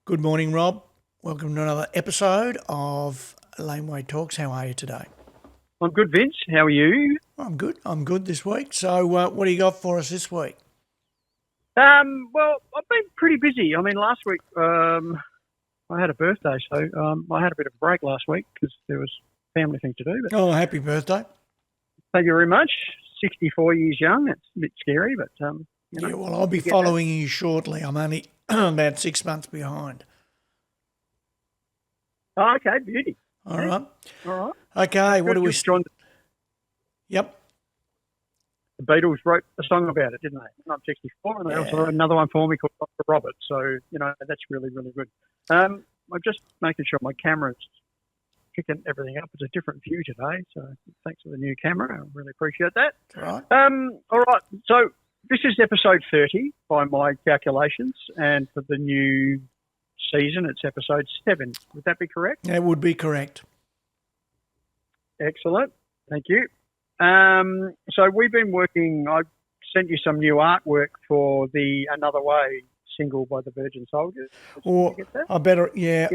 Good morning, Rob. Welcome to another episode of Laneway Talks. How are you today? I'm good, Vince. How are you? I'm good. I'm good this week. So, what do you got for us this week? Well, I've been pretty busy. I mean, last week I had a birthday, so I had a bit of a break last week because there was family thing to do. But Oh, happy birthday. thank you very much. 64 years young. It's a bit scary, but Yeah, well, I'll be you get following you shortly. I'm only about 6 months behind. that. Oh, okay, beauty. All right. All right. Okay, what Good. do we... Just joined Yep. the Beatles wrote a song about it, didn't they? I'm 64, and they also wrote another one for me called Dr. Robert. So, that's really, really good. I'm just making sure my camera's picking everything up. It's a different view today, so thanks for the new camera. I really appreciate that. All right. All right, so this is episode 30 by my calculations, and for the new season, it's episode 7. Would that be correct? That would be correct. Excellent. Thank you. So we've been working, I sent you some new artwork for the Another Way single by the Virgin Soldiers. Or Did you get that?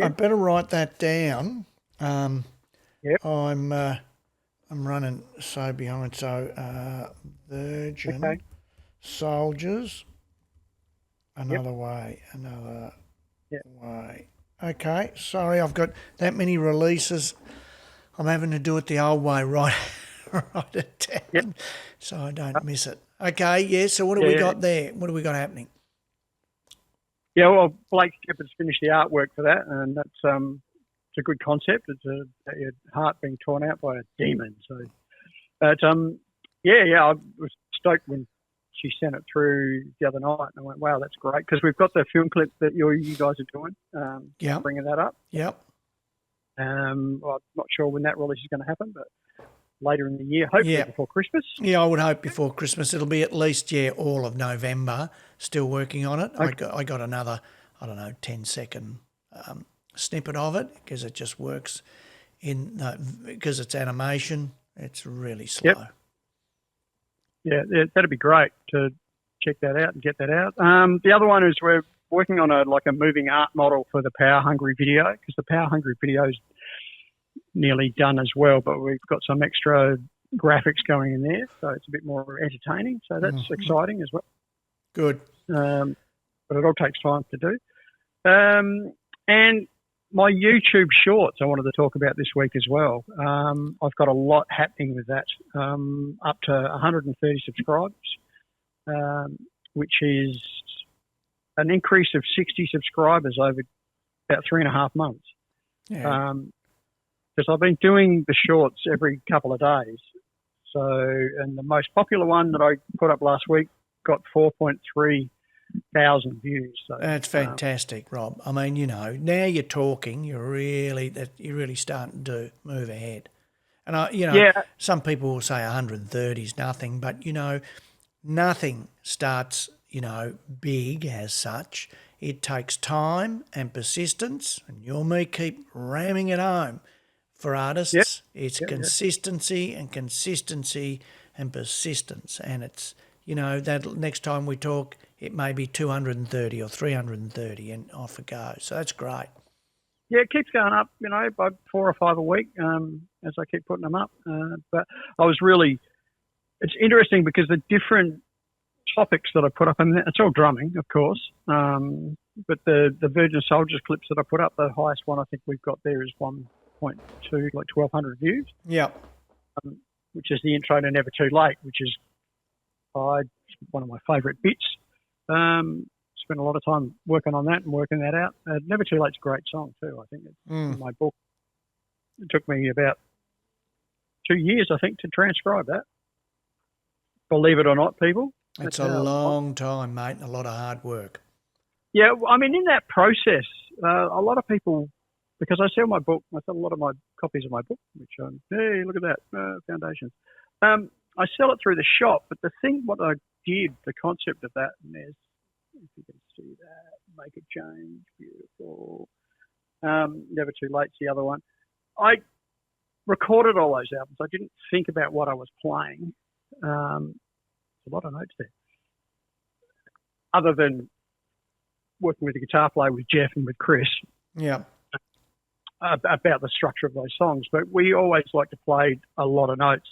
I better write that down. Yep. I'm running so behind. So Virgin Soldiers, Another Way, Another Way. Okay, sorry, I've got that many releases. I'm having to do it the old way, right? Write it down so I don't miss it. Okay, yeah. So what do we got there? What do we got happening? Yeah, well, Blake Shepherd's finished the artwork for that, and that's it's a good concept. It's your heart being torn out by a demon. So, but I was stoked when she sent it through the other night, and I went, "Wow, that's great!" Because we've got the film clip that you guys are doing. Bringing that up. Yep. Well, I'm not sure when that release is going to happen, but later in the year, hopefully before Christmas. Yeah, I would hope before Christmas. It'll be at least all of November. Still working on it. Okay. I got another 10-second snippet of it because it just works because it's animation. It's really slow. Yeah, that'd be great to check that out and get that out. The other one is we're working on a moving art model for the Power Hungry video, because the Power Hungry video is nearly done as well, but we've got some extra graphics going in there, so it's a bit more entertaining. So that's exciting as well. Good. But it all takes time to do. And my YouTube shorts I wanted to talk about this week as well. I've got a lot happening with that, up to 130 subscribers, which is an increase of 60 subscribers over about 3.5 months. Yeah. Because I've been doing the shorts every couple of days. So, and the most popular one that I put up last week got 4.3 thousand views. So that's fantastic, Rob. I mean, now you're talking. You're really starting to move ahead. And some people will say 130 is nothing, but nothing starts big as such. It takes time and persistence, and you and me keep ramming it home. For artists, it's consistency and consistency and persistence. And it's, that next time we talk, it may be 230 or 330 and off it goes. So that's great. Yeah, it keeps going up, by 4 or 5 a week as I keep putting them up. But it's interesting because the different topics that I put up, and it's all drumming, of course, but the Virgin Soldiers clips that I put up, the highest one I think we've got there is 1.2, 1,200 views. Yeah. Which is the intro to Never Too Late, which is one of my favourite bits. Spent a lot of time working on that and working that out. Never Too Late's a great song too. I think it's in my book. It took me about 2 years, I think, to transcribe that. Believe it or not, people. It's a long time, mate, and a lot of hard work. Yeah, I mean, in that process, a lot of people, because I sell my book, I sell a lot of my copies of my book, which, hey, look at that, Foundations. I sell it through the shop, but what I did, the concept of that, and there's, if you can see that, Make a Change, beautiful. Never Too Late's the other one. I recorded all those albums. I didn't think about what I was playing. A lot of notes there. Other than working with the guitar player with Jeff and with Chris. Yeah. About the structure of those songs, but we always like to play a lot of notes.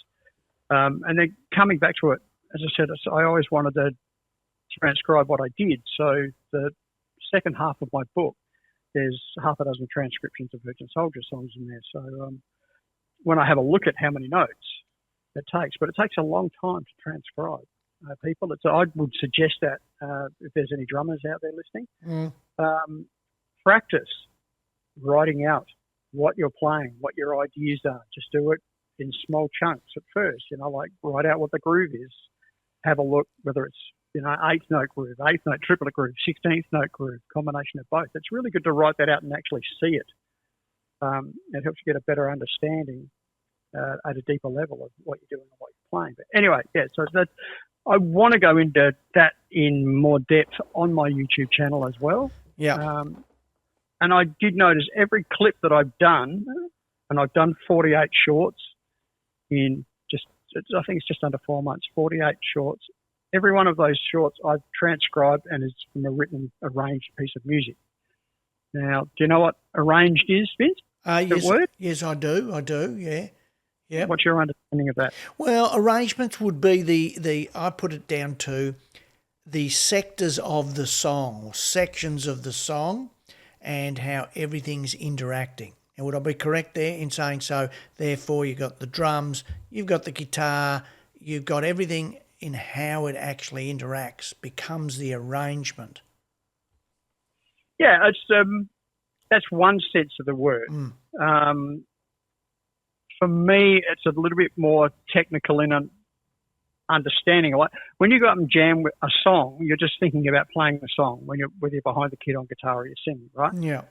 And then coming back to it, as I said, I always wanted to transcribe what I did. So the second half of my book, there's half a dozen transcriptions of Virgin Soldier songs in there. So when I have a look at how many notes it takes, but it takes a long time to transcribe people. I would suggest that if there's any drummers out there listening, practice writing out what you're playing, what your ideas are. Just do it in small chunks at first, like write out what the groove is. Have a look whether it's, eighth note groove, eighth note triplet groove, 16th note groove, combination of both. It's really good to write that out and actually see it. It helps you get a better understanding at a deeper level of what you're doing and what you're playing. But anyway, so I want to go into that in more depth on my YouTube channel as well. Yeah. And I did notice every clip that I've done, and I've done 48 shorts in I think it's just under 4 months, 48 shorts. Every one of those shorts I've transcribed and is from a written, arranged piece of music. Now, do you know what arranged is, Vince? Yes, word? Yes, I do, yeah. Yep. What's your understanding of that? Well, arrangements would be I put it down to the sectors of the song, or sections of the song, and how everything's interacting. And would I be correct there in saying so? Therefore, you've got the drums, you've got the guitar, you've got everything in how it actually interacts, becomes the arrangement. Yeah, that's one sense of the word. For me, it's a little bit more technical in understanding. Like when you go up and jam with a song, you're just thinking about playing the song whether you're behind the kid on guitar or you're singing, right? Yeah.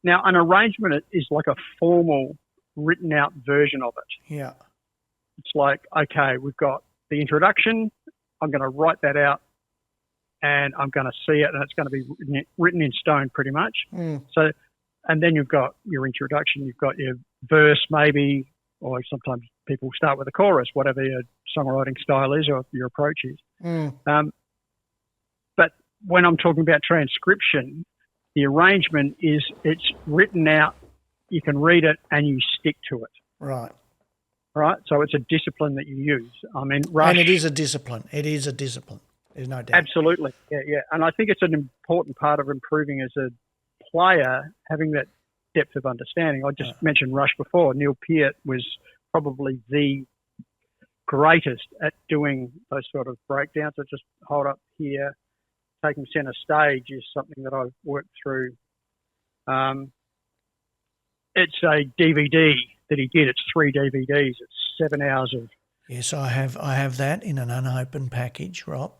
Now, an arrangement is like a formal, written-out version of it. Yeah. It's like, okay, we've got the introduction. I'm going to write that out, and I'm going to see it, and it's going to be written in stone pretty much. So, and then you've got your introduction. You've got your verse maybe, or sometimes people start with a chorus, whatever your songwriting style is or your approach is. But when I'm talking about transcription, the arrangement is it's written out, you can read it, and you stick to it. Right. Right? So it's a discipline that you use. I mean, Rush... And it is a discipline. There's no doubt. Absolutely. Yeah. And I think it's an important part of improving as a player, having that depth of understanding. I just mentioned Rush before. Neil Peart was probably the greatest at doing those sort of breakdowns. I just hold up here, taking center stage is something that I've worked through. It's a DVD that he did. It's 3 DVDs. It's 7 hours of... Yes, I have that in an unopened package, Rob.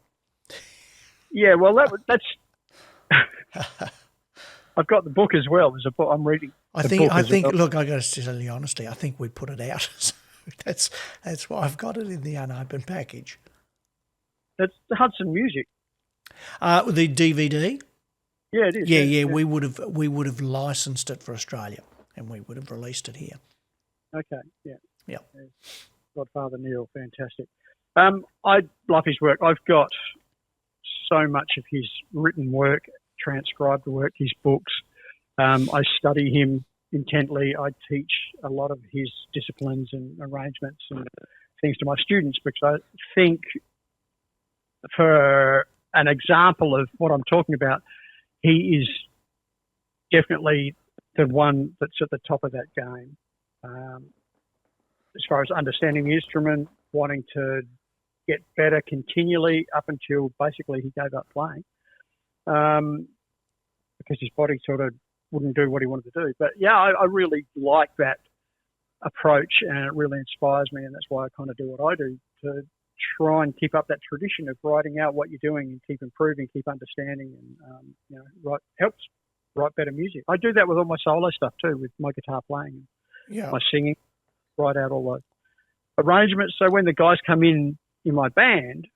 Yeah, well, that's... I've got the book as well. There's a book I'm reading. I think. Look, I got to tell you honestly, I think we put it out. So that's why I've got it in the unopened package. That's the Hudson Music. The DVD. Yeah, it is. Yeah. We would have licensed it for Australia, and we would have released it here. Okay. Yeah. Yeah. Godfather Neil, fantastic. I love his work. I've got so much of his written work, transcribed work, his books. I study him intently. I teach a lot of his disciplines and arrangements and things to my students because I think for an example of what I'm talking about, he is definitely the one that's at the top of that game. As far as understanding the instrument, wanting to get better continually up until basically he gave up playing because his body sort of wouldn't do what he wanted to do. But yeah, I really like that approach and it really inspires me, and that's why I kind of do what I do, to try and keep up that tradition of writing out what you're doing and keep improving, keep understanding, and helps write better music. I do that with all my solo stuff too, with my guitar playing, my singing, write out all those arrangements. So when the guys come in my band,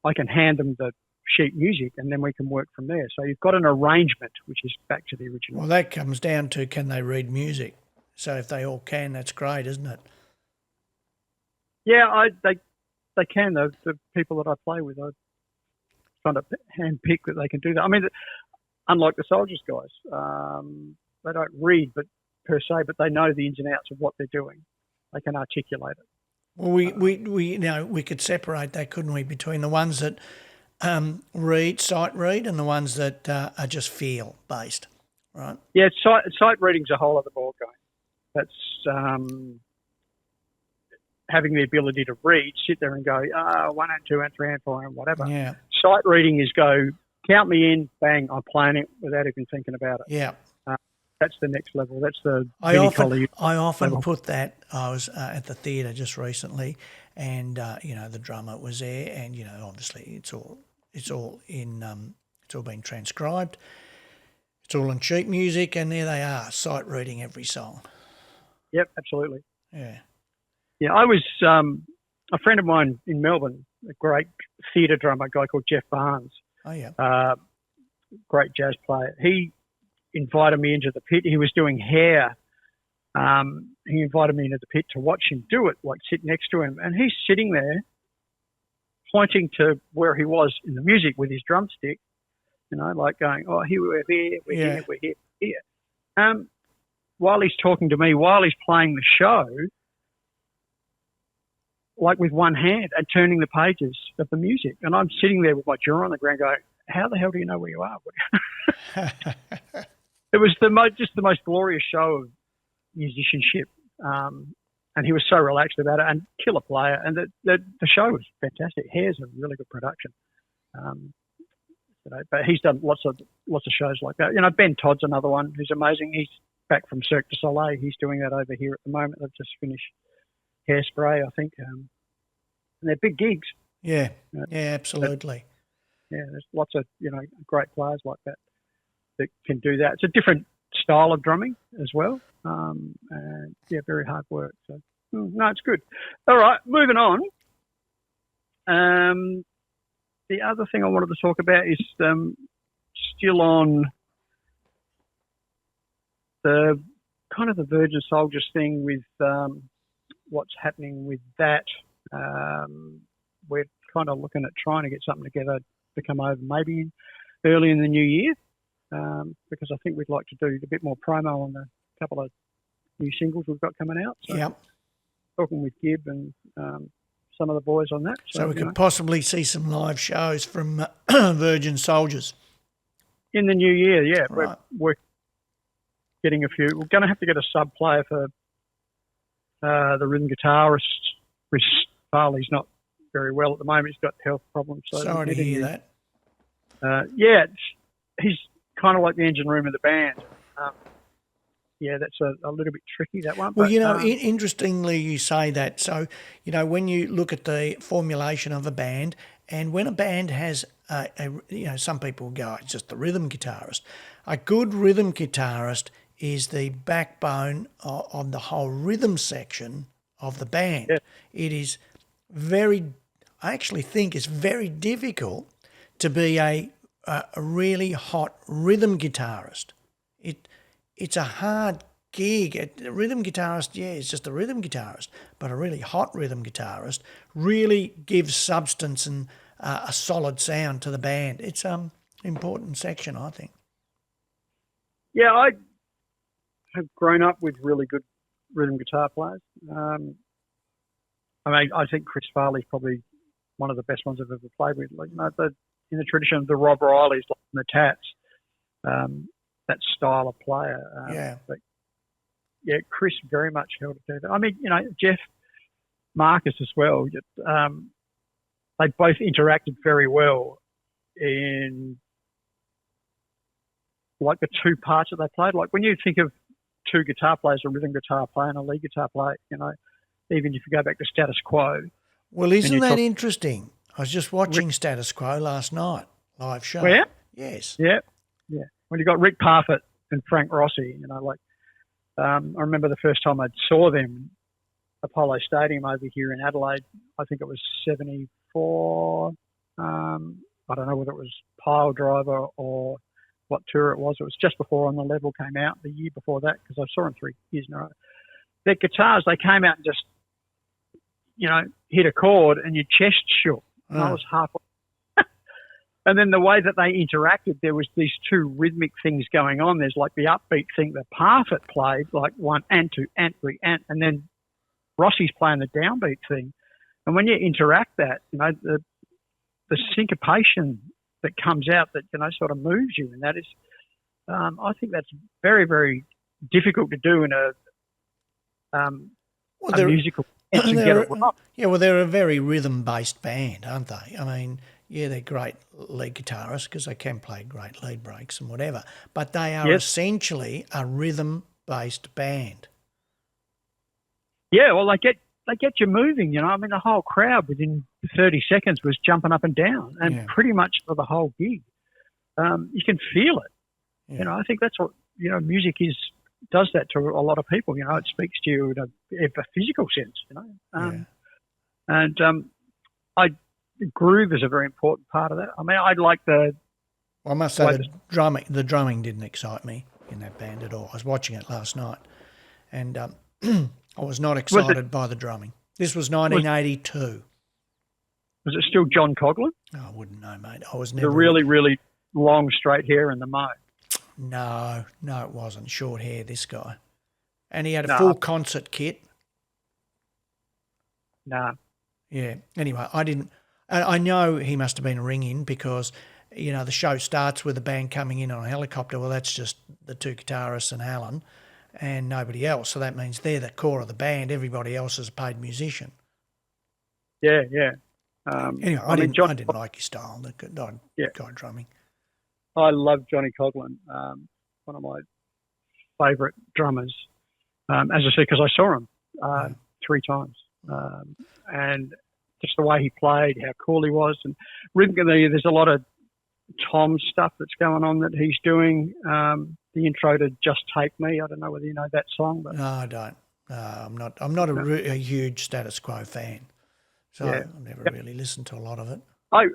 I can hand them the sheet music and then we can work from there. So you've got an arrangement, which is back to the original. Well, that comes down to, can they read music? So if they all can, that's great, isn't it? Yeah, they can. The people that I play with, I kind of handpick that they can do that. I mean, unlike the Soldiers guys. They don't read, but they know the ins and outs of what they're doing. They can articulate it. Well, we could separate that, couldn't we, between the ones that sight read, and the ones that are just feel based, right? Yeah, sight reading's a whole other ball game. That's having the ability to read, sit there and go 1 and 2 and 3 and 4 and whatever. Yeah. Sight reading is go count me in, bang, I'm playing it without even thinking about it. Yeah. That's the next level. That's the I often level. Put that. I was at the theatre just recently, and the drummer was there, and obviously it's all been transcribed. It's all in sheet music, and there they are, sight reading every song. Yep, absolutely. Yeah. Yeah, I was a friend of mine in Melbourne, a great theatre drummer, a guy called Jeff Barnes. Oh yeah. Great jazz player. He invited me into the pit. He was doing hair. He invited me into the pit to watch him do it, like sit next to him. And he's sitting there pointing to where he was in the music with his drumstick, like going, oh, here we're here, here, we're here. While he's talking to me, while he's playing the show, like with one hand and turning the pages of the music. And I'm sitting there with my jaw on the ground going, how the hell do you know where you are? It was the most glorious show of musicianship, and he was so relaxed about it, and killer player, and the show was fantastic. Hair's a really good production, but he's done lots of shows like that. Ben Todd's another one who's amazing. He's back from Cirque du Soleil. He's doing that over here at the moment. They've just finished Hairspray, I think, and they're big gigs. Yeah, absolutely. There's lots of great players like that can do that. It's a different style of drumming as well, and very hard work. So no, it's good. All right, moving on. The other thing I wanted to talk about is still on the kind of the Virgin Soldiers thing with what's happening with that. We're kind of looking at trying to get something together to come over maybe early in the new year, because I think we'd like to do a bit more promo on the couple of new singles we've got coming out. So yep. Talking with Gib and some of the boys on that. So we could possibly see some live shows from Virgin Soldiers. In the new year, yeah. Right. We're getting a few. We're going to have to get a sub player for the rhythm guitarist. Chris Farley's not very well at the moment. He's got health problems. So sorry to hear that. He's kind of like the engine room of the band. That's a little bit tricky, that one. Well, interestingly you say that. So, when you look at the formulation of a band, and when a band has, some people go, it's just the rhythm guitarist. A good rhythm guitarist is the backbone of the whole rhythm section of the band. Yeah. It is I actually think it's very difficult to be a really hot rhythm guitarist. It's a hard gig. A rhythm guitarist, it's just a rhythm guitarist, but a really hot rhythm guitarist really gives substance and a solid sound to the band. It's an important section, I think. Yeah, I have grown up with really good rhythm guitar players. I think Chris Farley's probably one of the best ones I've ever played with. In the tradition of the Rob Rileys, like the Tats, that style of player. But Chris very much held it together. Jeff Marcus as well. They both interacted very well in like the two parts that they played. Like when you think of two guitar players, a rhythm guitar player and a lead guitar player, even if you go back to Status Quo. Well, isn't that interesting? I was just watching Status Quo last night, live show. Oh, yeah? Yes. Yeah. When you got Rick Parfitt and Frank Rossi, I remember the first time I saw them, Apollo Stadium over here in Adelaide. I think it was 74. I don't know whether it was Pile Driver or what tour it was. It was just before On the Level came out, the year before that, because I saw them 3 years in a row. Their guitars, they came out and just, hit a chord and your chest shook. And I was halfway. And then the way that they interacted, there was these two rhythmic things going on. There's like the upbeat thing that Parfit played, like one and two, and three, and then Rossi's playing the downbeat thing. And when you interact that, the syncopation that comes out that, sort of moves you, and that is, I think that's very, very difficult to do in a musical. They're a very rhythm-based band, aren't they? I mean, yeah, they're great lead guitarists because they can play great lead breaks and whatever, but they are essentially a rhythm-based band. Yeah, well, they get you moving, I mean, the whole crowd within 30 seconds was jumping up and down, and pretty much for the whole gig. You can feel it. Yeah. I think that's what, music does that to a lot of people. It speaks to you in a physical sense, And groove is a very important part of that. I mean, I like the... Well, I must say the drumming didn't excite me in that band at all. I was watching it last night, and I was not excited by the drumming. This was 1982. Was it still John Coughlin? Oh, I wouldn't know, mate. I was never... The really, really long straight hair and the mo. No, it wasn't. Short hair, this guy. And he had a full concert kit. No. Yeah. Anyway, I know he must have been a ring-in because, the show starts with the band coming in on a helicopter. Well, that's just the two guitarists and Alan and nobody else. So that means they're the core of the band. Everybody else is a paid musician. Yeah. Anyway, I didn't like his style, the guy drumming. I love Johnny Coughlin, one of my favourite drummers. As I said, because I saw him 3 times. And just the way he played, how cool he was. And rhythmically, there's a lot of Tom stuff that's going on that he's doing. The intro to Just Take Me, I don't know whether you know that song. But no, I don't. I'm not a huge Status Quo fan. So I've never really listened to a lot of it. I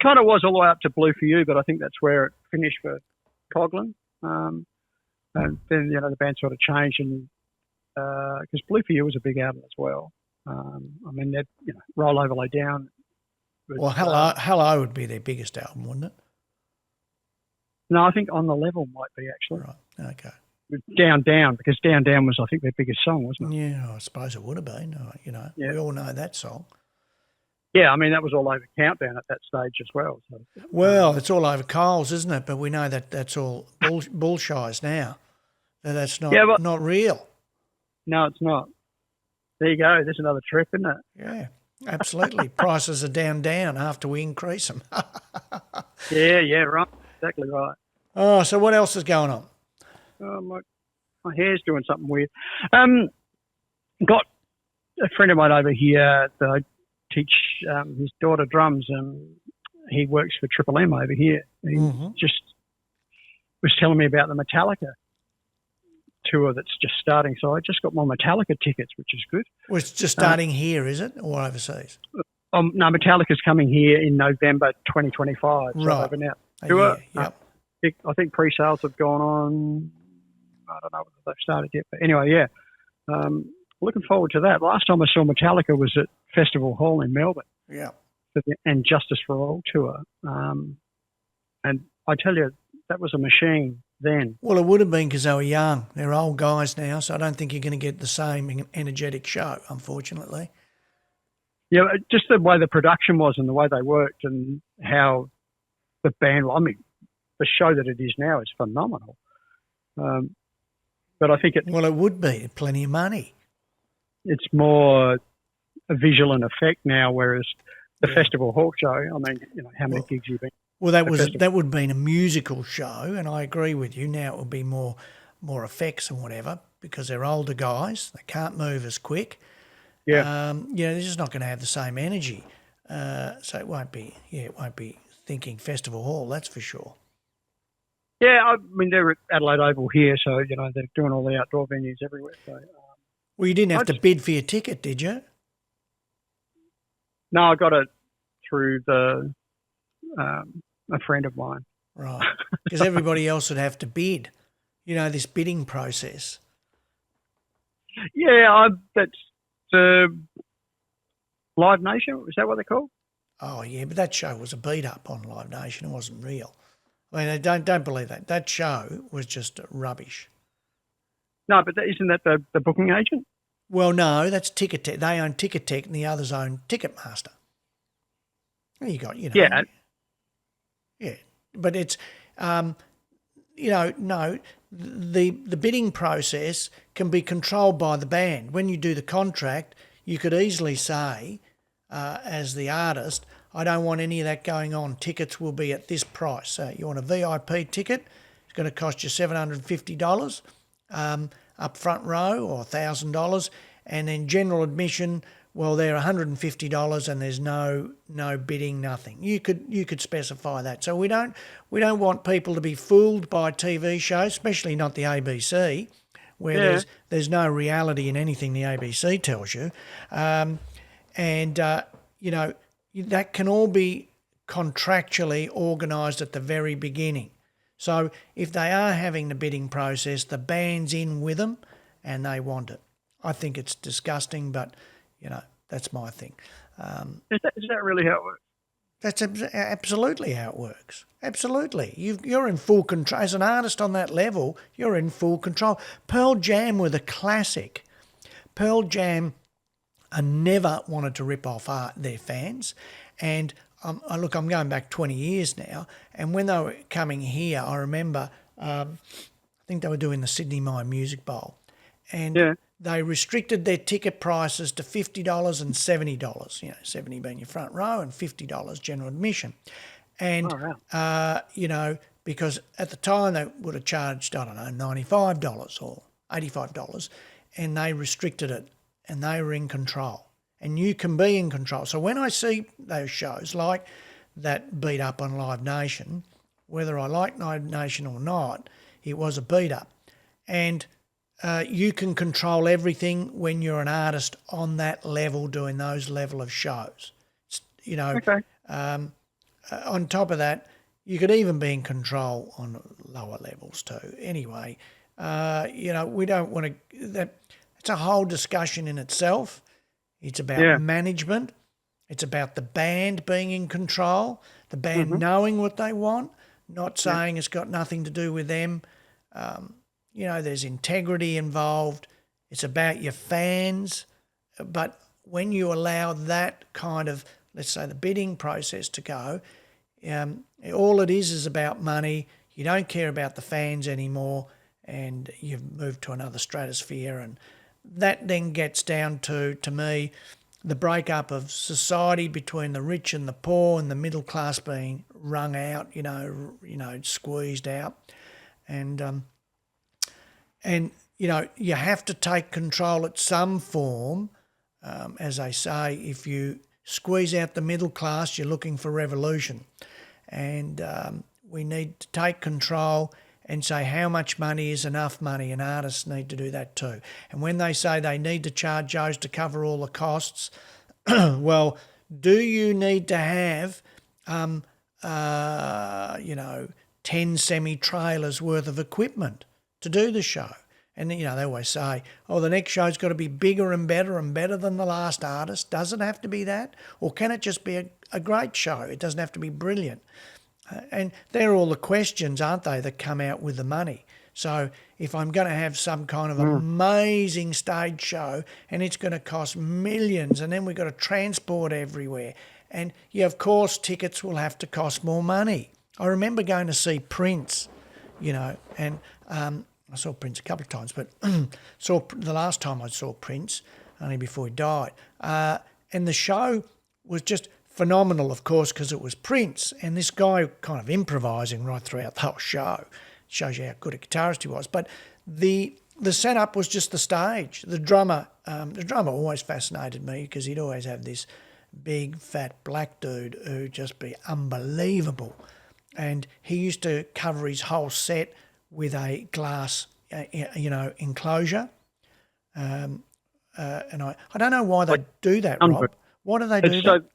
kind of was all the way up to Blue for You, but I think that's where it finished for Coughlin. And then, the band sort of changed, and because Blue for You was a big album as well. I mean, that Roll Over Lay Down. Well, Hello would be their biggest album, wouldn't it? No, I think On the Level might be actually. Right. Okay. Down, because Down was, I think, their biggest song, wasn't it? Yeah, I suppose it would have been. We all know that song. Yeah, I mean, that was all over Countdown at that stage as well. So, well, it's all over Coles, isn't it? But we know that that's all bullshit now. That's not real. No, it's not. There you go. There's another trip, isn't it? Yeah, absolutely. Prices are down after we increase them. Yeah, right. Exactly right. Oh, so what else is going on? Oh, my hair's doing something weird. Got a friend of mine over here that I teach his daughter drums, and he works for Triple M over here. He just was telling me about the Metallica tour that's just starting. So I just got my Metallica tickets, which is good. Well, it's just starting here, is it, or overseas? No, Metallica's coming here in November 2025. So right. they've announced tour. Yep. I think pre-sales have gone on. I don't know whether they've started yet, but anyway, yeah. Looking forward to that. Last time I saw Metallica was at Festival Hall in Melbourne. Yeah. And Justice for All tour. And I tell you, that was a machine then. Well, it would have been because they were young. They're old guys now, so I don't think you're going to get the same energetic show, unfortunately. Yeah, just the way the production was and the way they worked and how the band, I mean, the show that it is now is phenomenal. But I think it would be plenty of money. It's more a visual and effect now, whereas the Festival Hall show, I mean, how many gigs you've been? Well, that would have been a musical show, and I agree with you. Now it would be more effects and whatever because they're older guys. They can't move as quick. Yeah. They're just not going to have the same energy. So it won't be thinking Festival Hall, that's for sure. Yeah, I mean, they're at Adelaide Oval here, so, they're doing all the outdoor venues everywhere. So, well, you didn't have to bid for your ticket, did you? No, I got it through a friend of mine. Right, because everybody else would have to bid, this bidding process. Yeah, that's Live Nation, is that what they're called? Oh, yeah, but that show was a beat-up on Live Nation. It wasn't real. I mean, don't believe that. That show was just rubbish. No, but isn't that the booking agent? Well, no, that's Ticketek. They own Ticketek and the others own Ticketmaster. You got, Yeah. Yeah, but it's, no, the bidding process can be controlled by the band. When you do the contract, you could easily say, as the artist, I don't want any of that going on. Tickets will be at this price. So you want a VIP ticket, it's going to cost you $750 up front row or $1,000, and then general admission, well, they're $150 and there's no bidding, nothing. You could specify that. So we don't want people to be fooled by TV shows, especially not the ABC, where there's no reality in anything the ABC tells you, that can all be contractually organised at the very beginning. So if they are having the bidding process, the band's in with them and they want it. I think it's disgusting, but, that's my thing. Is that really how it works? That's absolutely how it works. Absolutely. You're in full control. As an artist on that level, you're in full control. Pearl Jam were the classic. Pearl Jam never wanted to rip off their fans. And I'm going back 20 years now, and when they were coming here, I remember, I think they were doing the Sydney Mine Music Bowl, and they restricted their ticket prices to $50 and $70, 70 being your front row and $50 general admission. And, because at the time they would have charged, I don't know, $95 or $85, and they restricted it, and they were in control. And you can be in control. So when I see those shows like that beat up on Live Nation, whether I like Live Nation or not, it was a beat up. And you can control everything when you're an artist on that level doing those level of shows. On top of that, you could even be in control on lower levels too. Anyway, we don't want to. It's a whole discussion in itself. It's about management. It's about the band being in control, the band knowing what they want, not saying it's got nothing to do with them. There's integrity involved. It's about your fans. But when you allow that kind of, let's say, the bidding process to go, all it is about money. You don't care about the fans anymore, and you've moved to another stratosphere. And that then gets down to me, the breakup of society between the rich and the poor, and the middle class being wrung out, squeezed out. And you have to take control at some form. As I say, if you squeeze out the middle class, you're looking for revolution. And we need to take control and say how much money is enough money, and artists need to do that too. And when they say they need to charge those to cover all the costs, well, do you need to have, 10 semi-trailers worth of equipment to do the show? And, they always say, the next show's got to be bigger and better than the last artist. Does it have to be that? Or can it just be a great show? It doesn't have to be brilliant. And they're all the questions, aren't they, that come out with the money. So if I'm going to have some kind of amazing stage show and it's going to cost millions, and then we've got to transport everywhere, and of course tickets will have to cost more money. I remember going to see Prince, and I saw Prince a couple of times, but saw the last time I saw Prince, only before he died. And the show was just phenomenal, of course, because it was Prince, and this guy kind of improvising right throughout the whole show. Shows you how good a guitarist he was. But the setup was just the stage. The drummer always fascinated me, because he'd always have this big, fat black dude who'd just be unbelievable. And he used to cover his whole set with a glass, enclosure. And I don't know why they do that, Rob. Why do they do that?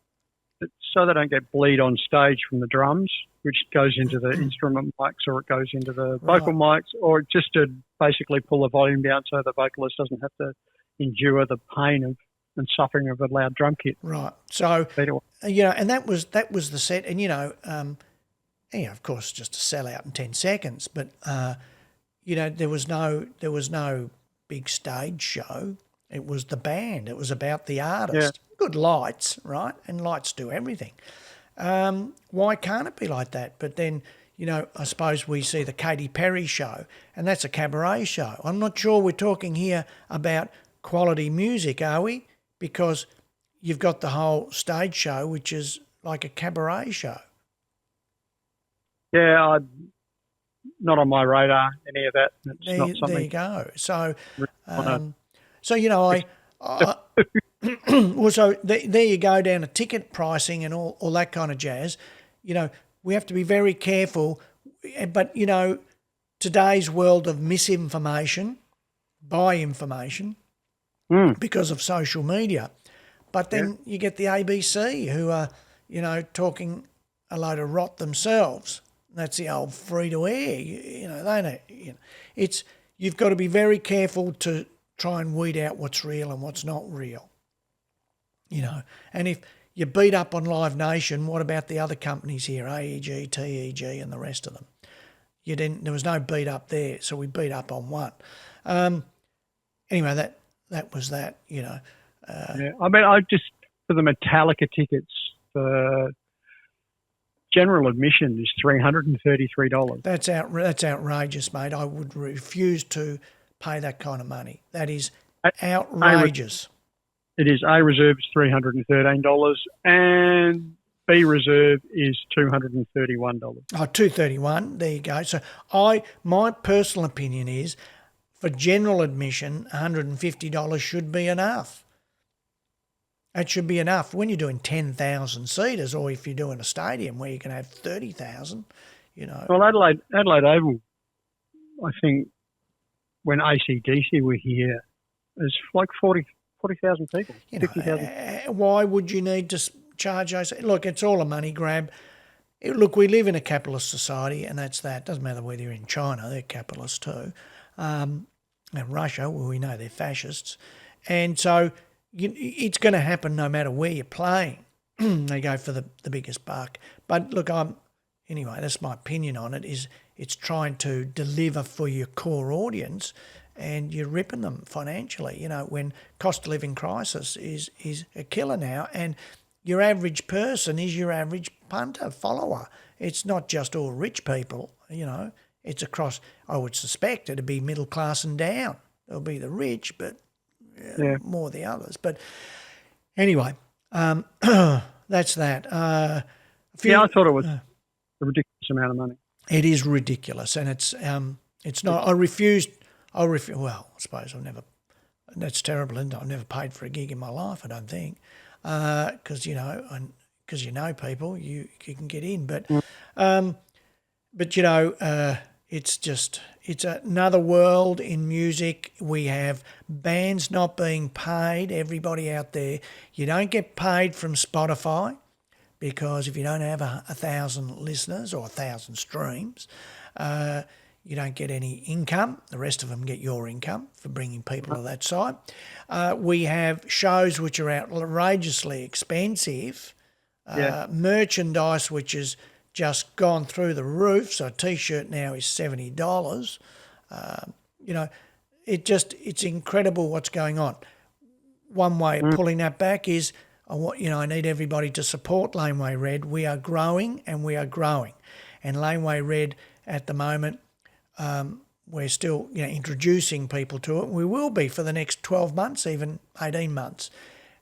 So they don't get bleed on stage from the drums, which goes into the instrument mics, or it goes into the vocal mics, or just to basically pull the volume down so the vocalist doesn't have to endure the pain of and suffering of a loud drum kit. Right. So, and that was the set. And, of course, just to sell out in 10 seconds. But, there was no big stage show. It was the band. It was about the artist. Yeah. Good lights, right? And lights do everything. Why can't it be like that? But then, I suppose we see the Katy Perry show, and that's a cabaret show. I'm not sure we're talking here about quality music, are we? Because you've got the whole stage show, which is like a cabaret show. Yeah, not on my radar, any of that. It's not something. There you go. So, well, so there you go down to ticket pricing and all that kind of jazz. We have to be very careful. But, today's world of misinformation, by information, because of social media. But then you get the ABC who are, talking a load of rot themselves. That's the old free to air. They know. You've got to be very careful to try and weed out what's real and what's not real. And if you beat up on Live Nation, what about the other companies here, AEG, TEG, and the rest of them? There was no beat up there, so we beat up on one. Anyway, that was that. I just for the Metallica tickets, the general admission is $333. That's outrageous, mate. I would refuse to pay that kind of money. That is outrageous. It is. A reserve is $313 and B reserve is $231. Oh, $231. There you go. So my personal opinion is for general admission, $150 should be enough. That should be enough. When you're doing 10,000 seaters, or if you're doing a stadium where you can have 30,000, Well, Adelaide Oval, I think when AC/DC were here, there's like 40,000 people, 50,000. Why would you need to charge those? Look, it's all a money grab. Look, we live in a capitalist society, and that's that. Doesn't matter whether you're in China, they're capitalists too. And Russia, well, we know they're fascists. And so it's going to happen no matter where you're playing. They go for the biggest buck. But look, anyway, that's my opinion on it, is it's trying to deliver for your core audience, and you're ripping them financially, when cost of living crisis is a killer now, and your average person is your average punter, follower. It's not just all rich people, it's across, I would suspect it'd be middle class and down. There'll be the rich, but more the others. But anyway, that's that. I thought it was a ridiculous amount of money. It is ridiculous, and it's not. I refused. Well, I suppose I've never. That's terrible, isn't it? I've never paid for a gig in my life, I don't think, because people, you can get in, but it's another world in music. We have bands not being paid. Everybody out there, you don't get paid from Spotify, because if you don't have 1,000 listeners or 1,000 streams, you don't get any income. The rest of them get your income for bringing people to that site. We have shows which are outrageously expensive, merchandise which is just gone through the roof. So a T-shirt now is $70. It's incredible what's going on. One way of pulling that back is, I need everybody to support Laneway Red. We are growing, and we are growing. And Laneway Red at the moment, we're still introducing people to it. We will be for the next 12 months, even 18 months.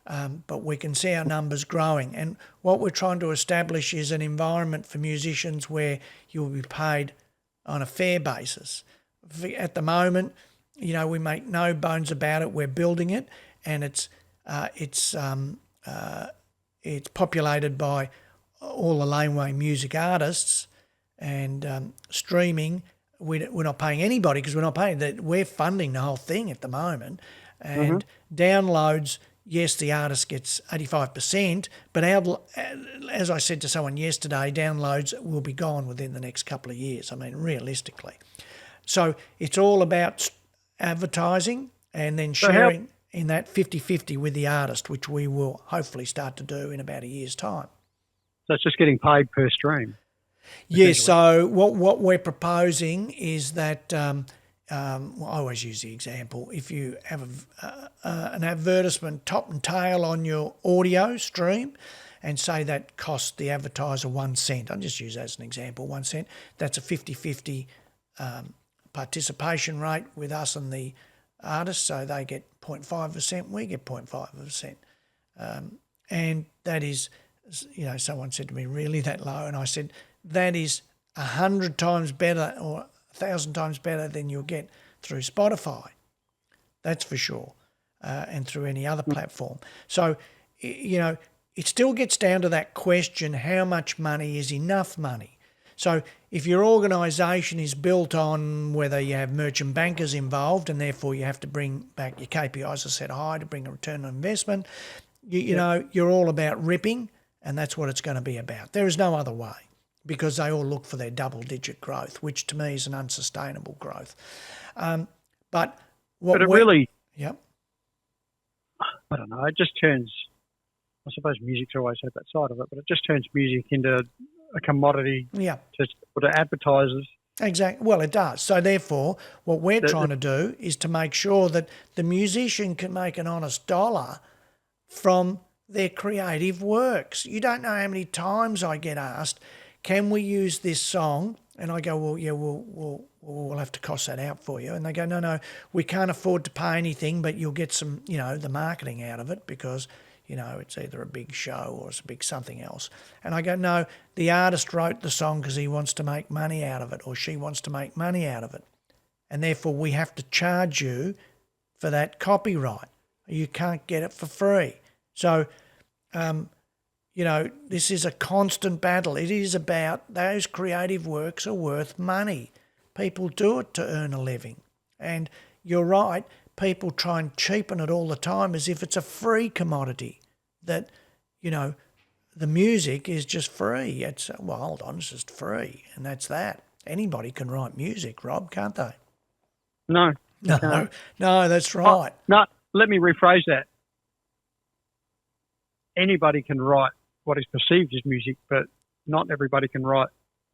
But we can see our numbers growing. And what we're trying to establish is an environment for musicians where you will be paid on a fair basis. At the moment, we make no bones about it. We're building it, and it's populated by all the Laneway music artists, and streaming. We're not paying anybody, because we're not paying that. We're funding the whole thing at the moment, and downloads. Yes, the artist gets 85%, but as I said to someone yesterday, downloads will be gone within the next couple of years. I mean, realistically. So it's all about advertising and then sharing in that 50-50 with the artist, which we will hopefully start to do in about a year's time. So it's just getting paid per stream? Yeah, so what we're proposing is that, I always use the example, if you have an advertisement top and tail on your audio stream and say that costs the advertiser 1 cent, I'll just use that as an example, 1 cent, that's a 50-50 participation rate with us and the artist, so they get 0.5%, we get 0.5%. And that is, someone said to me, really that low? And I said, that is 100 times better or 1,000 times better than you'll get through Spotify. That's for sure, and through any other platform. So, it still gets down to that question, how much money is enough money? So if your organisation is built on whether you have merchant bankers involved and therefore you have to bring back your KPIs are set high to bring a return on investment, you're all about ripping, and that's what it's going to be about. There is no other way, because they all look for their double-digit growth, which to me is an unsustainable growth. But it really... Yep. I don't know, it just turns... I suppose music's always had that side of it, but it just turns music into a commodity to advertisers. Exactly. Well, it does. So therefore, what we're trying to do is to make sure that the musician can make an honest dollar from their creative works. You don't know how many times I get asked, can we use this song? And I go, well, yeah, we'll have to cost that out for you. And they go, no, we can't afford to pay anything, but you'll get some, the marketing out of it because, it's either a big show or it's a big something else. And I go, no, the artist wrote the song because he wants to make money out of it or she wants to make money out of it. And therefore we have to charge you for that copyright. You can't get it for free. So, this is a constant battle. It is about those creative works are worth money. People do it to earn a living. And you're right, people try and cheapen it all the time as if it's a free commodity, that, the music is just free. It's, well, hold on, it's just free, and that's that. Anybody can write music, Rob, can't they? No, that's right. No, let me rephrase that. Anybody can write what is perceived as music, but not everybody can write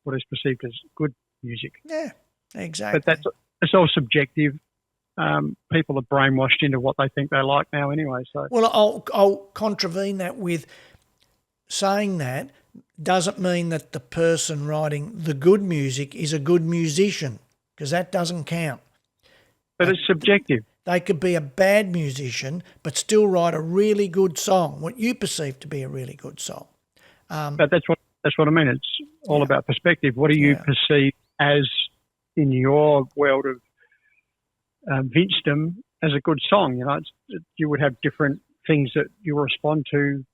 what is perceived as good music. Yeah, exactly. But it's all subjective. People are brainwashed into what they think they like now anyway. So, well, I'll contravene that with saying that doesn't mean that the person writing the good music is a good musician, because that doesn't count. But it's subjective. They could be a bad musician but still write a really good song, what you perceive to be a really good song. But that's what I mean. It's all about perspective. What do you perceive as, in your world of Vincedom, as a good song? You would have different things that you respond to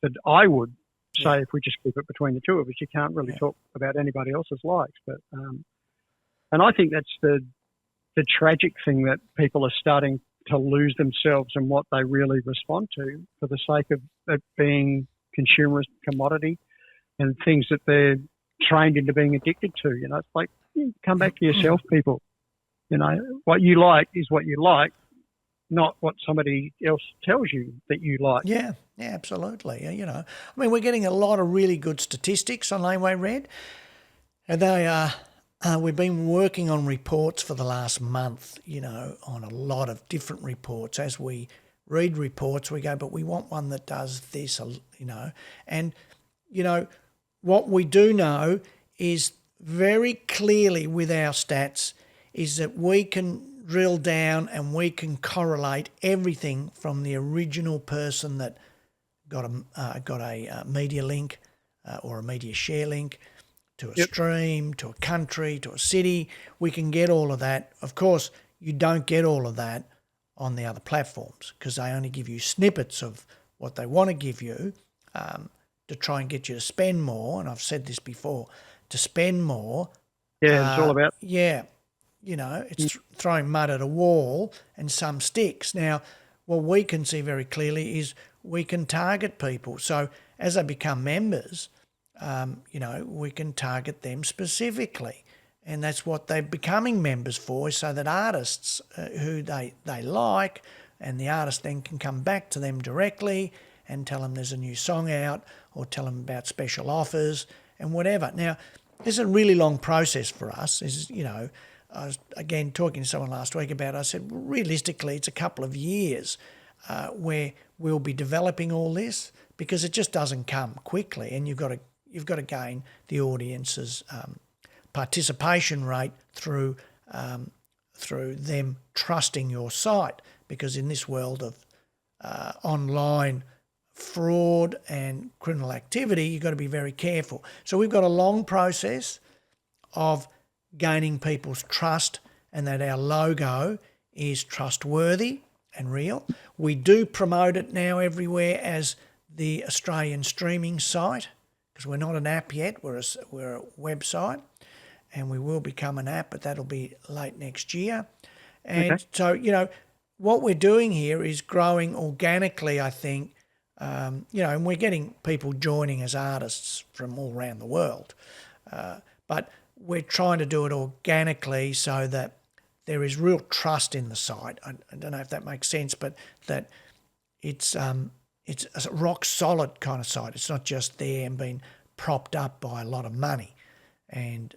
that I would say if we just keep it between the two of us. You can't really talk about anybody else's likes. But and I think that's the tragic thing, that people are starting to lose themselves in what they really respond to for the sake of it being consumerist commodity and things that they're trained into being addicted to. It's like, come back to yourself, people. What you like is what you like, not what somebody else tells you that you like. Yeah, absolutely. We're getting a lot of really good statistics on Laneway Red, and they are. We've been working on reports for the last month, on a lot of different reports. As we read reports, we go, but we want one that does this, And, what we do know is very clearly with our stats is that we can drill down and we can correlate everything from the original person that got a media link or a media share link to a stream, to a country, to a city. We can get all of that. Of course, you don't get all of that on the other platforms because they only give you snippets of what they want to give you to try and get you to spend more. And I've said this before, to spend more. Yeah, it's all about. Yeah, it's throwing mud at a wall and some sticks. Now, what we can see very clearly is we can target people. So as they become members, we can target them specifically. And that's what they're becoming members for, so that artists who they like, and the artist then can come back to them directly and tell them there's a new song out or tell them about special offers and whatever. Now, this is a really long process for us. I was, again, talking to someone last week about it. I said, realistically, it's a couple of years where we'll be developing all this, because it just doesn't come quickly, and you've got to gain the audience's participation rate through them trusting your site, because in this world of online fraud and criminal activity, you've got to be very careful. So we've got a long process of gaining people's trust and that our logo is trustworthy and real. We do promote it now everywhere as the Australian streaming site, because we're not an app yet, we're a website, and we will become an app, but that'll be late next year. And so, what we're doing here is growing organically, I think, and we're getting people joining as artists from all around the world. But we're trying to do it organically so that there is real trust in the site. I don't know if that makes sense, but that it's a rock solid kind of site. It's not just there and being propped up by a lot of money and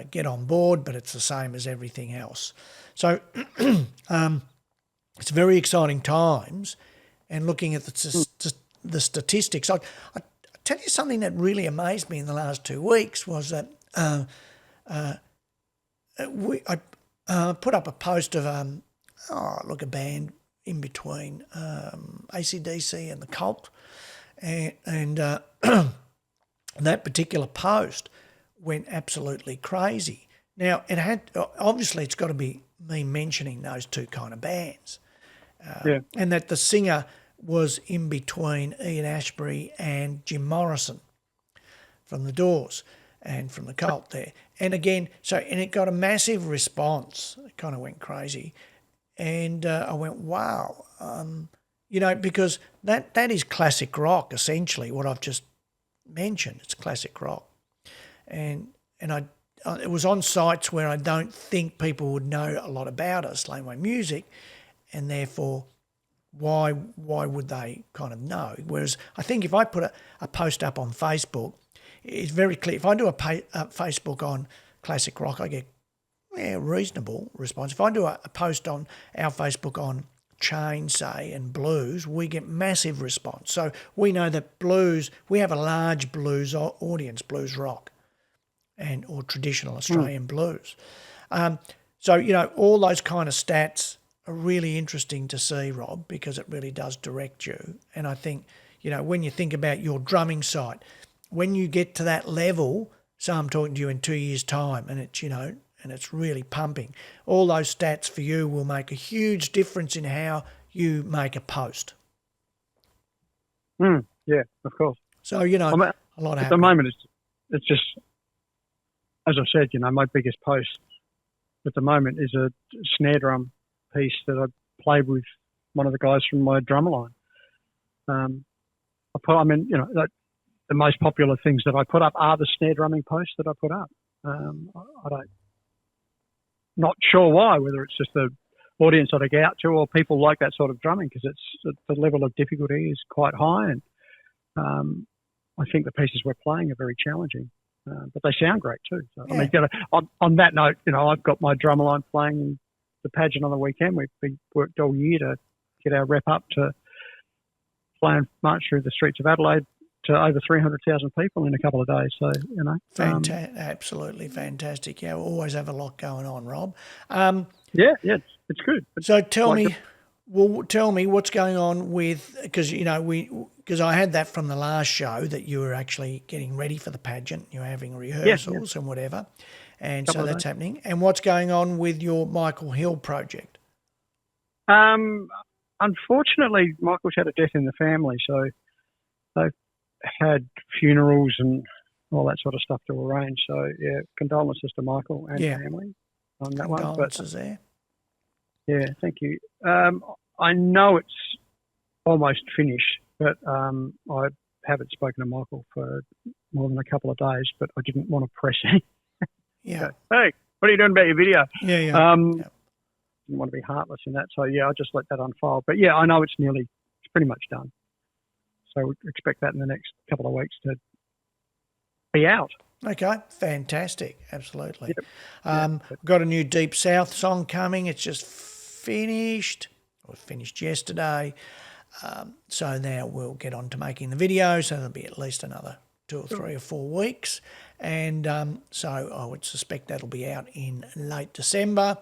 get on board, but it's the same as everything else. So it's very exciting times, and looking at the statistics. I tell you something that really amazed me in the last 2 weeks was that I put up a post of a band in between AC/DC and the Cult, and that particular post went absolutely crazy. Now, it's got to be me mentioning those two kind of bands, and that the singer was in between Ian Ashbury and Jim Morrison from the Doors and from the Cult there. And again, and it got a massive response. It kind of went crazy. And I went, wow, because that is classic rock, essentially, what I've just mentioned. It's classic rock. And it was on sites where I don't think people would know a lot about us, Laneway Music, and therefore why would they kind of know? Whereas I think if I put a post up on Facebook, it's very clear. If I do a Facebook on classic rock, I get reasonable response. If I do a post on our Facebook on chain, say, and blues, we get massive response. So we know that blues, we have a large blues audience, blues rock, or traditional Australian blues. So, all those kind of stats are really interesting to see, Rob, because it really does direct you. And I think, when you think about your drumming site, when you get to that level, so I'm talking to you in 2 years' time, and it's, and it's really pumping, all those stats for you will make a huge difference in how you make a post. Yeah, of course. So, a lot happening. At the moment, it's just, as I said, my biggest post at the moment is a snare drum piece that I played with one of the guys from my drummer line. The most popular things that I put up are the snare drumming posts that I put up. Not sure why, whether it's just the audience that I get out to or people like that sort of drumming, because the level of difficulty is quite high, and I think the pieces we're playing are very challenging, but they sound great too. So, yeah. On that note, I've got my drummer line playing the pageant on the weekend. We've worked all year to get our rep up to play and march through the streets of Adelaide to over 300,000 people in a couple of days. So, absolutely fantastic. Yeah, we always have a lot going on, Rob. It's good. So tell me what's going on with, because I had that from the last show that you were actually getting ready for the pageant. You were having rehearsals and whatever, and so that's happening. And what's going on with your Michael Hill project? Unfortunately, Michael's had a death in the family, so they've had funerals and all that sort of stuff to arrange. So, condolences to Michael and family on that one. Condolences there. Yeah, thank you. I know it's almost finished, but I haven't spoken to Michael for more than a couple of days, but I didn't want to press him. Yeah. Hey, what are you doing about your video? Yeah. didn't want to be heartless in that. So, yeah, I just let that unfold. But, yeah, I know it's pretty much done. So we expect that in the next couple of weeks to be out. Okay, fantastic. Absolutely. Yep. We've got a new Deep South song coming. It's just finished, or finished yesterday. So now we'll get on to making the video. So there'll be at least another 2 or 3 or 4 weeks. And so I would suspect that'll be out in late December.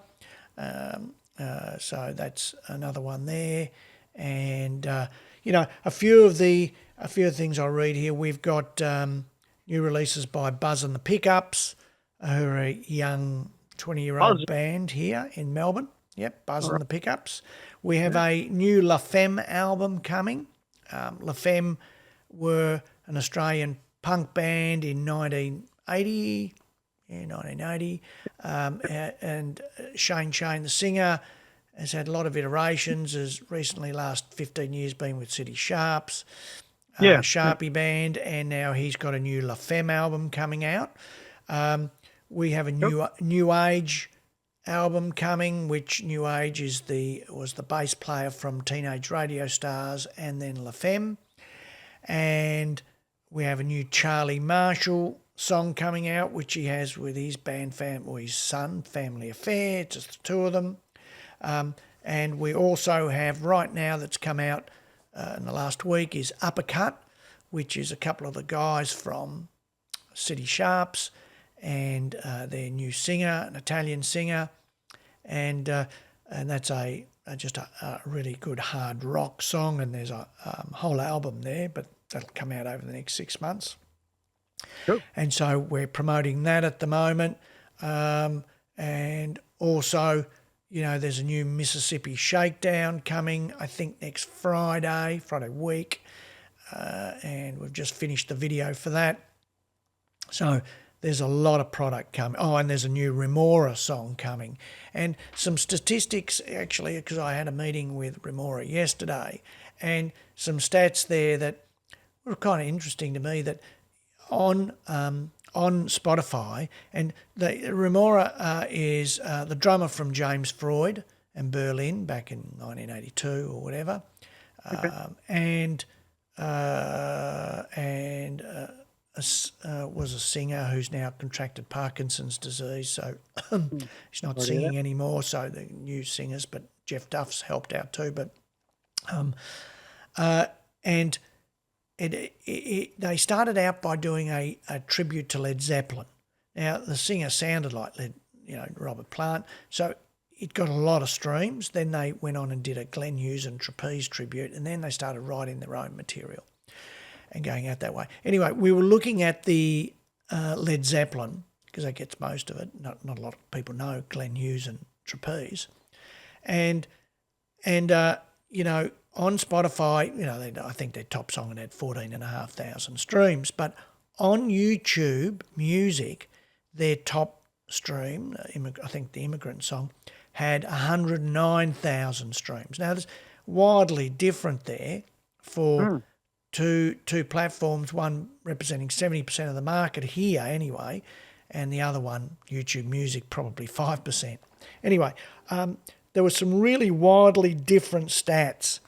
So that's another one there. And, a few of the things I'll read here. We've got new releases by Buzz and the Pickups, who are a young 20-year-old band here in Melbourne. Yep, Buzz and the Pickups. We have a new La Femme album coming. La Femme were an Australian punk band in 1980. Yeah, 1980. And Shane, the singer, has had a lot of iterations, has recently last 15 years been with City Sharps, Sharpie Band, and now he's got a new La Femme album coming out. We have a new Age album coming, which New Age was the bass player from Teenage Radio Stars and then La Femme. And we have a new Charlie Marshall song coming out, which he has with his band his son, Family Affair, just the two of them. And we also have right now that's come out in the last week is Uppercut, which is a couple of the guys from City Sharps and their new singer, an Italian singer, and that's just a really good hard rock song, and there's a whole album there, but that'll come out over the next 6 months. Cool. And so we're promoting that at the moment, and also, there's a new Mississippi Shakedown coming, I think next Friday week, and we've just finished the video for that. So there's a lot of product coming. Oh, and there's a new Remora song coming. And some statistics, actually, because I had a meeting with Remora yesterday, and some stats there that were kind of interesting to me, that on Spotify, and the Remora is the drummer from James Freud and Berlin back in 1982 or whatever, was a singer who's now contracted Parkinson's disease, so he's not singing anymore. So the new singers, but Jeff Duff's helped out too. But and they started out by doing a tribute to Led Zeppelin. Now the singer sounded like Robert Plant, so it got a lot of streams. Then they went on and did a Glenn Hughes and Trapeze tribute, and then they started writing their own material and going out that way. Anyway, we were looking at the Led Zeppelin, because that gets most of it. Not a lot of people know Glenn Hughes and Trapeze. And on Spotify, I think their top song had 14,500 streams. But on YouTube Music, their top stream, I think the Immigrant song, had 109,000 streams. Now, there's wildly different there for two platforms, one representing 70% of the market here anyway, and the other one, YouTube Music, probably 5%. Anyway, there were some really wildly different stats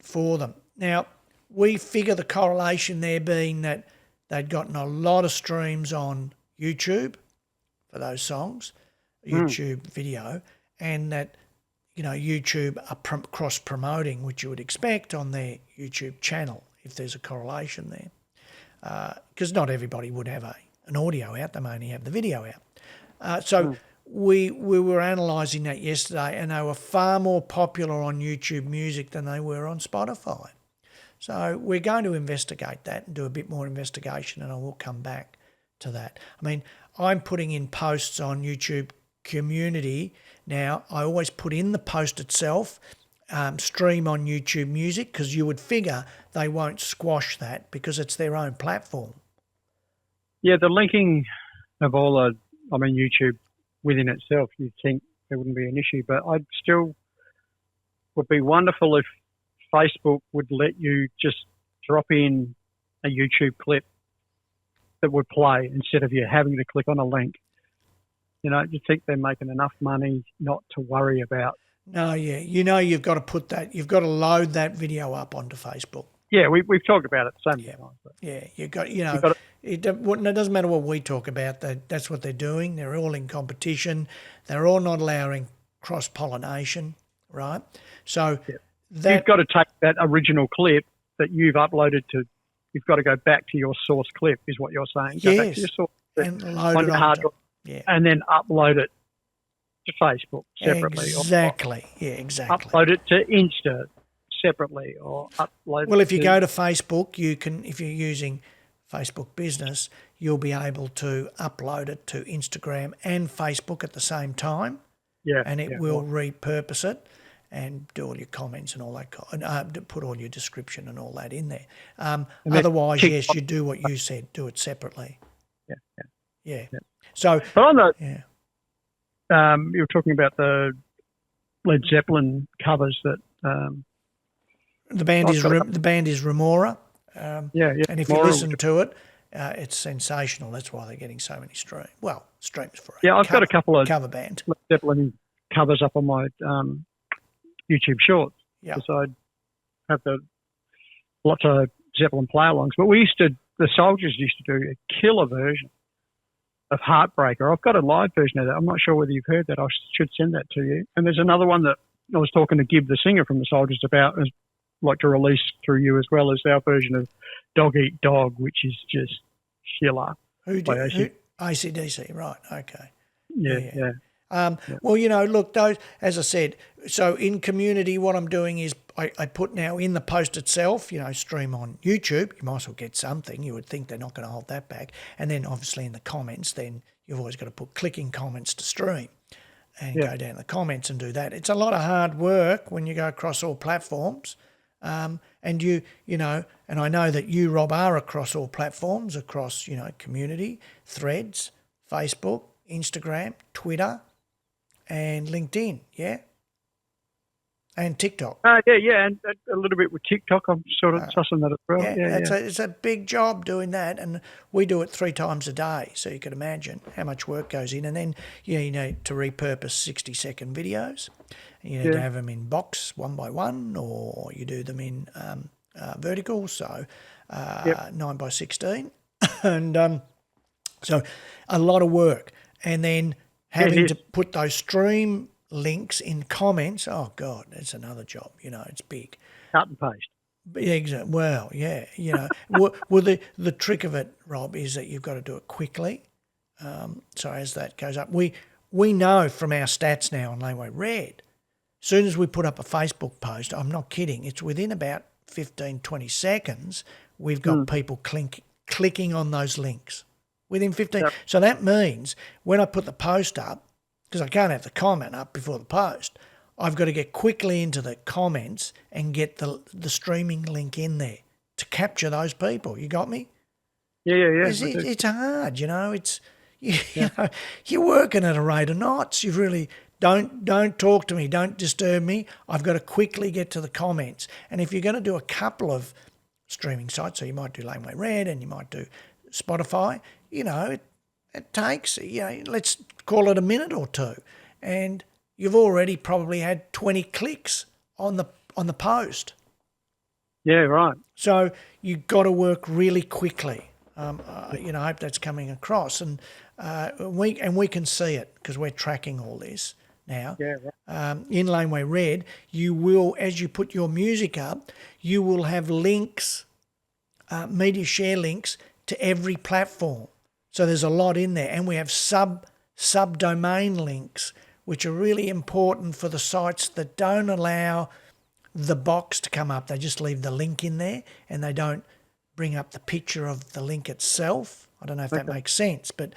for them. Now, we figure the correlation there being that they'd gotten a lot of streams on YouTube for those songs, YouTube video, and that, YouTube are cross-promoting, which you would expect on their YouTube channel if there's a correlation there. Because not everybody would have an audio out, they may only have the video out. So we were analysing that yesterday, and they were far more popular on YouTube Music than they were on Spotify. So we're going to investigate that and do a bit more investigation, and I will come back to that. I mean, I'm putting in posts on YouTube Community now. I always put in the post itself, stream on YouTube Music, because you would figure they won't squash that because it's their own platform. Yeah, the linking of all YouTube within itself, you'd think there wouldn't be an issue, but I'd still would be wonderful if Facebook would let you just drop in a YouTube clip that would play instead of you having to click on a link. You think they're making enough money not to worry about. No, yeah. You've got to load that video up onto Facebook. Yeah, we've talked about it so many times. But yeah, it doesn't matter what we talk about. That's what they're doing. They're all in competition. They're all not allowing cross-pollination, right? So you've got to take that original clip that you've uploaded to. You've got to go back to your source clip, is what you're saying. Go back to your source clip and load it on and then upload it to Facebook separately. Exactly. Exactly. Upload it to Insta separately, or upload. Well, if you go to Facebook, you can. If you're using Facebook Business, you'll be able to upload it to Instagram and Facebook at the same time. Yeah. And it will repurpose it and do all your comments and all that, put all your description and all that in there. Otherwise, yes, you do what you said. Do it separately. Yeah. So, but on the, you were talking about the Led Zeppelin covers that. The band is Remora. And if you listen to it, it's sensational. That's why they're getting so many streams. Well, streams for it. Yeah, I've got a couple of cover band Led Zeppelin covers up on my YouTube Shorts. Yeah, because I have lots of Zeppelin play-alongs. But the Soldiers used to do a killer version of Heartbreaker. I've got a live version of that. I'm not sure whether you've heard that. I should send that to you. And there's another one that I was talking to Gib, the singer from the Soldiers, about. I'd like to release through you as well, as our version of Dog Eat Dog, which is just killer. AC/DC, right? Okay. Yeah. Well, look, those, as I said, so in community, what I'm doing is I put now in the post itself, stream on YouTube. You might as well get something. You would think they're not going to hold that back. And then obviously in the comments, then you've always got to put clicking comments to stream and go down the comments and do that. It's a lot of hard work when you go across all platforms. And and I know that you, Rob, are across all platforms, across, community, Threads, Facebook, Instagram, Twitter, and LinkedIn, and TikTok. And a little bit with TikTok. I'm sort of sussing that as well. It's a big job doing that, and we do it 3 times a day, so you can imagine how much work goes in. And then you need to repurpose 60-second videos. You need to have them in box 1 by 1, or you do them in vertical, so 9 by 16, and so a lot of work. And then having to put those stream links in comments, oh God, that's another job. It's big. Cut and paste. Exactly. Well, well, the trick of it, Rob, is that you've got to do it quickly. So as that goes up, we know from our stats now on Laneway Red, as soon as we put up a Facebook post, I'm not kidding, it's within about 15, 20 seconds, we've got people clicking on those links. Within 15. Yep. So that means when I put the post up, because I can't have the comment up before the post, I've got to get quickly into the comments and get the streaming link in there to capture those people. You got me? Yeah. It's hard, It's you're working at a rate of knots. You really don't talk to me, don't disturb me. I've got to quickly get to the comments. And if you're going to do a couple of streaming sites, so you might do Laneway Red and you might do Spotify, it takes, let's call it a minute or two, and you've already probably had 20 clicks on the post. Yeah, right. So you've got to work really quickly. I hope that's coming across, and we can see it because we're tracking all this now. Yeah, right. In Laneway Red, you will, as you put your music up, you will have links, media share links to every platform. So there's a lot in there, and we have subdomain links, which are really important for the sites that don't allow the box to come up. They just leave the link in there, and they don't bring up the picture of the link itself. I don't know if that makes sense, but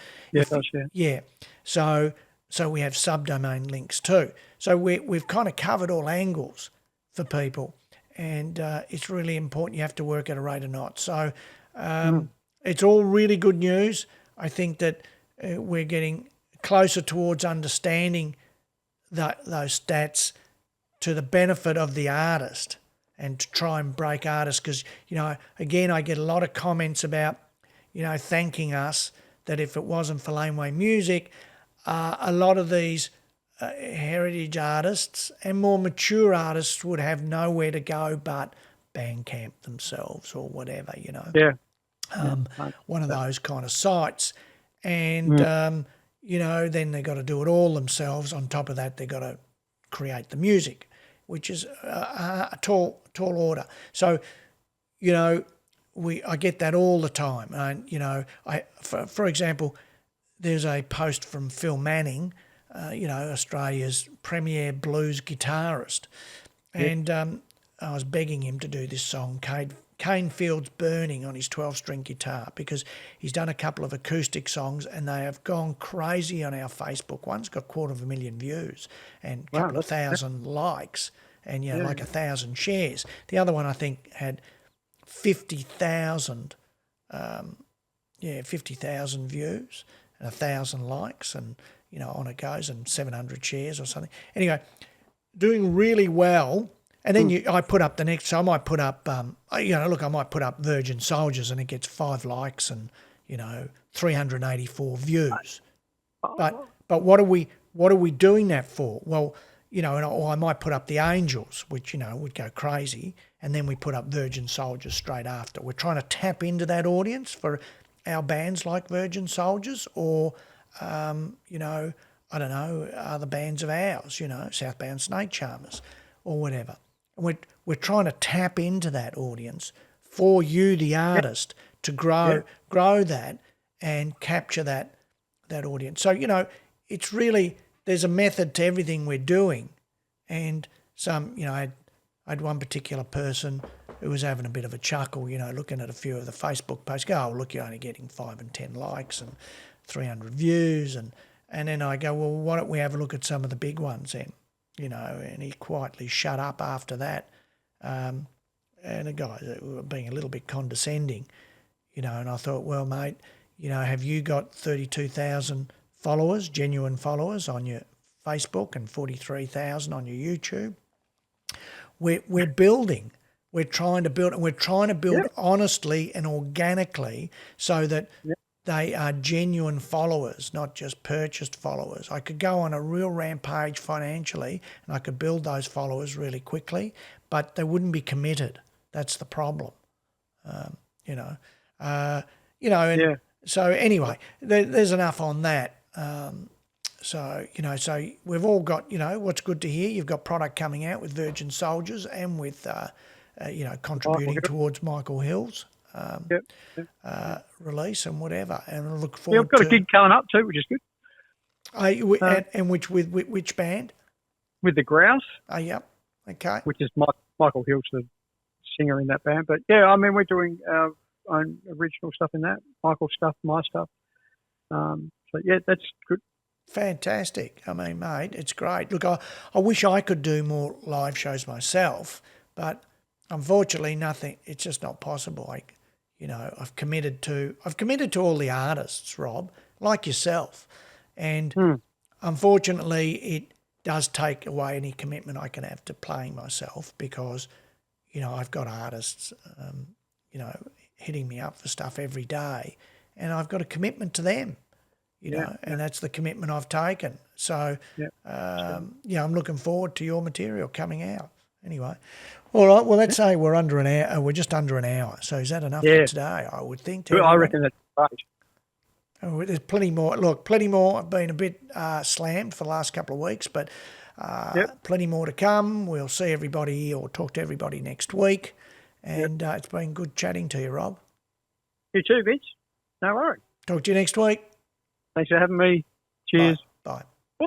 So we have subdomain links too. So we've kind of covered all angles for people, and it's really important. You have to work at a rate of knots. So it's all really good news. I think that we're getting closer towards understanding those stats to the benefit of the artist, and to try and break artists, because, again, I get a lot of comments about, thanking us, that if it wasn't for Laneway Music, a lot of these heritage artists and more mature artists would have nowhere to go but Bandcamp themselves or whatever, you know. Yeah. One of those kind of sites. And, you know, then they've got to do it all themselves. On top of that, they've got to create the music, which is a tall order. So, you know, I get that all the time. And, you know, for example, there's a post from Phil Manning, you know, Australia's premier blues guitarist. And I was begging him to do this song, Cane Fields Burning, on his 12-string guitar, because he's done a couple of acoustic songs and they have gone crazy on our Facebook. One's got 250,000 views and a couple of thousand likes and, you know, like 1,000 shares. The other one, I think, had 50,000 views and 1,000 likes, and, you know, on it goes, and 700 shares or something. Anyway, doing really well. And then I put up the next, so I might put up, you know, look, I might put up Virgin Soldiers and it gets 5 likes and, you know, 384 views. But what are we doing that for? Well, you know, or I might put up the Angels, which, you know, would go crazy, and then we put up Virgin Soldiers straight after. We're trying to tap into that audience for our bands like Virgin Soldiers, or, you know, I don't know, other bands of ours, you know, Southbound Snake Charmers or whatever. We're trying to tap into that audience for you, the artist, to grow that and capture that audience. So, you know, it's really, there's a method to everything we're doing. And some, you know, I had one particular person who was having a bit of a chuckle, you know, looking at a few of the Facebook posts, go, oh, look, you're only getting 5 and 10 likes and 300 views. And then I go, well, why don't we have a look at some of the big ones then? You know, and he quietly shut up after that. And the guy were being a little bit condescending, you know, and I thought, well, mate, you know, have you got 32,000 followers, genuine followers on your Facebook and 43,000 on your YouTube? We're building. We're trying to build, and we're trying to build honestly and organically so that they are genuine followers, not just purchased followers. I could go on a real rampage financially and I could build those followers really quickly, but they wouldn't be committed. That's the problem, you know. So anyway, there's enough on that. So, you know, so we've all got, you know, what's good to hear, you've got product coming out with Virgin Soldiers and with, you know, contributing towards Michael Hill's release and whatever. And I look forward to... I've got a gig coming up too, which is good. And which band? With the Grouse. Oh, yep. Okay. Which is Michael Hill's the singer in that band. But, yeah, I mean, we're doing our own original stuff in that. Michael's stuff, my stuff. So, yeah, that's good. Fantastic. I mean, mate, it's great. Look, I wish I could do more live shows myself, but unfortunately nothing. It's just not possible. You know, I've committed to all the artists, Rob, like yourself. And unfortunately it does take away any commitment I can have to playing myself because, you know, I've got artists, you know, hitting me up for stuff every day and I've got a commitment to them. You know, and that's the commitment I've taken. So, yeah, I'm looking forward to your material coming out. Anyway, all right. Well, let's say we're under an hour. We're just under an hour. So is that enough for today? I would think. Well, I reckon that's right. Oh, there's plenty more. Look, plenty more. I've been a bit slammed for the last couple of weeks, but plenty more to come. We'll see everybody or talk to everybody next week. And it's been good chatting to you, Rob. You too, Vince. No worries. Talk to you next week. Thanks for having me. Cheers. Bye. Bye.